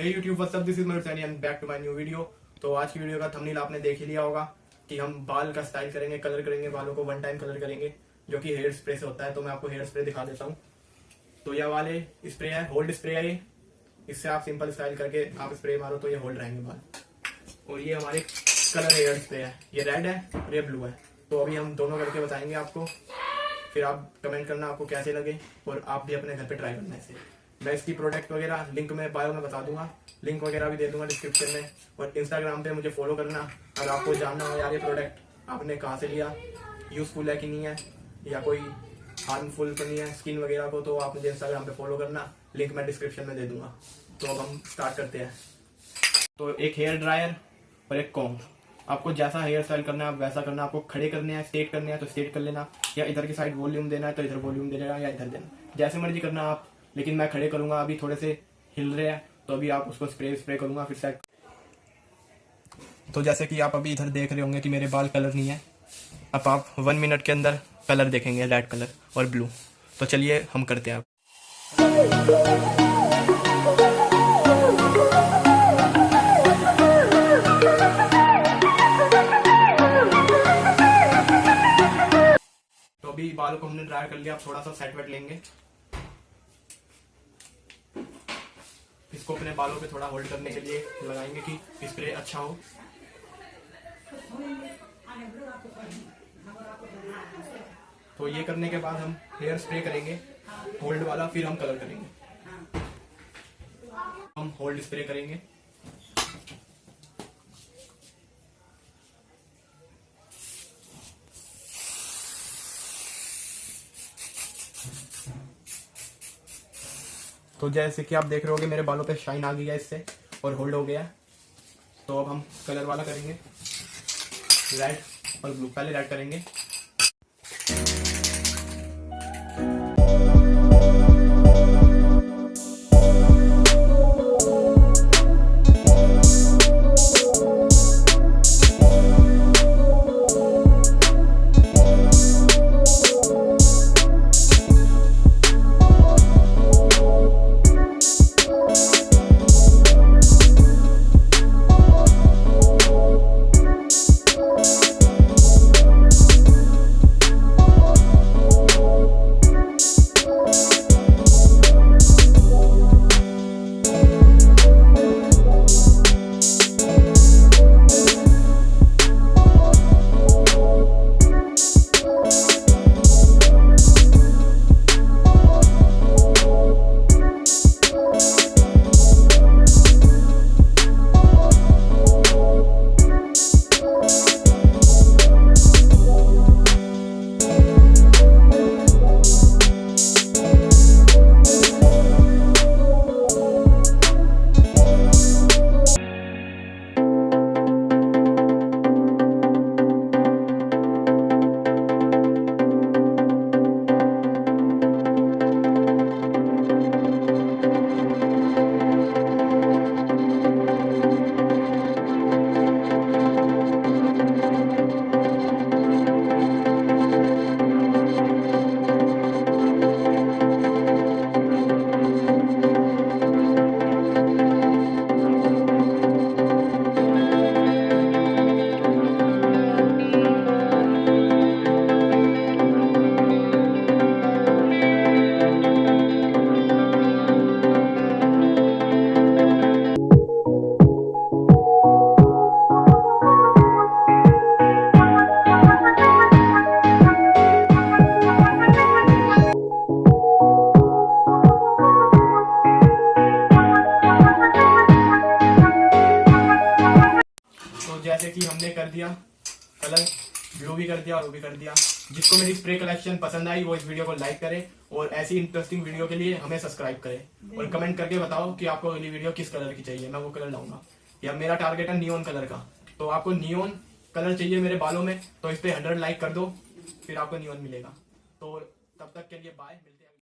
Hey YouTube what's up, this is Mayur Saini and back to my new video. तो आज की video का thumbnail आपने देख ही लिया होगा कि हम बाल का स्टाइल करेंगे, कलर करेंगे, बालों को वन टाइम कलर करेंगे जो कि हेयर स्प्रे से होता है। तो मैं आपको हेयर स्प्रे दिखा देता हूँ। तो यह वाले स्प्रे है, होल्ड स्प्रे है ये। इससे आप सिंपल स्टाइल करके आप स्प्रे मारो तो ये होल्ड रहेंगे बाल। और ये हमारे कलर हेयर स्प्रे है, ये रेड है और ये ब्लू है। तो अभी हम दोनों करके बताएंगे आपको, फिर आप कमेंट करना आपको कैसे लगे और आप भी अपने घर पे ट्राई करना इसे। मैं इसकी प्रोडक्ट वगैरह लिंक में बायो में बता दूंगा, लिंक वगैरह भी दे दूंगा डिस्क्रिप्शन में। और इंस्टाग्राम पे मुझे फॉलो करना अगर आपको जानना हो यार ये प्रोडक्ट आपने कहाँ से लिया, यूजफुल है कि नहीं है, या कोई हार्मफुल तो नहीं है स्किन वगैरह को, तो आप मुझे इंस्टाग्राम पे फॉलो करना, लिंक मैं डिस्क्रिप्शन में दे दूंगा। तो अब हम स्टार्ट करते हैं। तो एक हेयर ड्रायर और एक कॉम्ब, आपको जैसा हेयर स्टाइल करना है आप वैसा करना। आपको खड़े करने हैं, स्ट्रेट करने हैं तो स्ट्रेट कर लेना, या इधर की साइड वॉल्यूम देना है तो इधर वॉल्यूम दे लेना, या इधर देना, जैसे मर्जी करना आप। लेकिन मैं खड़े करूंगा, अभी थोड़े से हिल रहे हैं तो अभी आप उसको स्प्रे करूंगा फिर सेट। तो जैसे कि आप अभी इधर देख रहे होंगे कि मेरे बाल कलर नहीं है, अब आप 1 मिनट के अंदर कलर देखेंगे, रेड कलर और ब्लू। तो चलिए हम करते हैं। तो अभी बालों को हमने ड्राई कर लिया, आप थोड़ा सा सेट वेट लेंगे, इसको अपने बालों पे थोड़ा होल्ड करने के लिए लगाएंगे कि स्प्रे अच्छा हो। तो ये करने के बाद हम हेयर स्प्रे करेंगे होल्ड वाला, फिर हम कलर करेंगे। हम होल्ड स्प्रे करेंगे। तो जैसे कि आप देख रहे होगे मेरे बालों पे शाइन आ गई है इससे और होल्ड हो गया है। तो अब हम कलर वाला करेंगे, रेड और ब्लू। पहले रेड करेंगे। जैसे कि हमने कर दिया कलर, ब्लू भी कर दिया और वो भी कर दिया। जिसको मेरी स्प्रे कलेक्शन पसंद आई वो इस वीडियो को लाइक करे और ऐसी इंटरेस्टिंग वीडियो के लिए हमें सब्सक्राइब करे और कमेंट करके बताओ कि आपको अगली वीडियो किस कलर की चाहिए, मैं वो कलर लाऊंगा। या मेरा टारगेट है नियॉन कलर का, तो आपको नियॉन कलर चाहिए मेरे बालों में तो इस पे 100 लाइक कर दो, फिर आपको नियॉन मिलेगा। तो तब तक के लिए बाय, मिलते हैं।